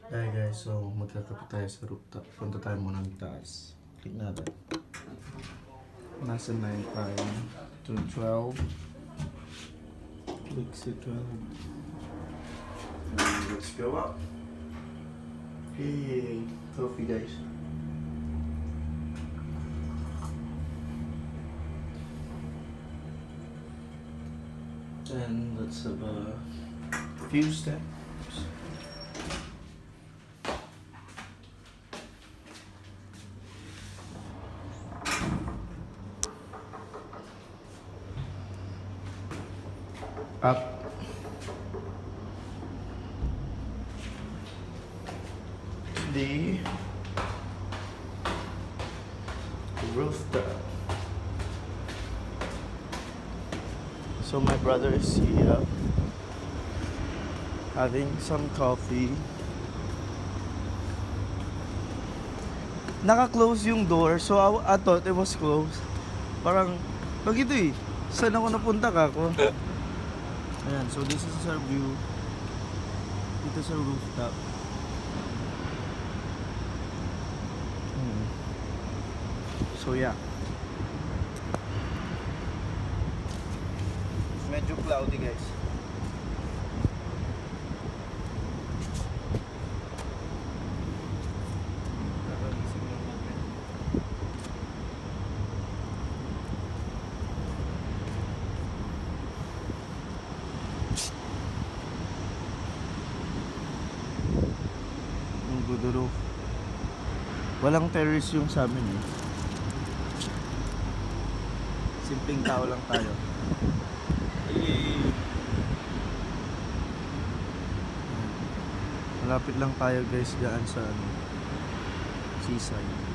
Hey guys, so magkakape tayo sa rooftop. Punta tayo muna ng taas. Click natin. Nasa 9 tayo to 12. Click si 12. And let's go up. Hey, coffee guys. And let's have a few steps. Up. The rooftop. So my brother is here having some coffee. Naka-close yung door, so I thought it was closed. Parang, pag ito eh, saan ako napunta ka ako? Ayan, so this is our view. Dito sa rooftop. So yeah. Medyo cloudy guys. Guduro. Walang terrace yung sa amin eh. Simpleng tao lang tayo. Malapit lang tayo guys dyan sa seaside.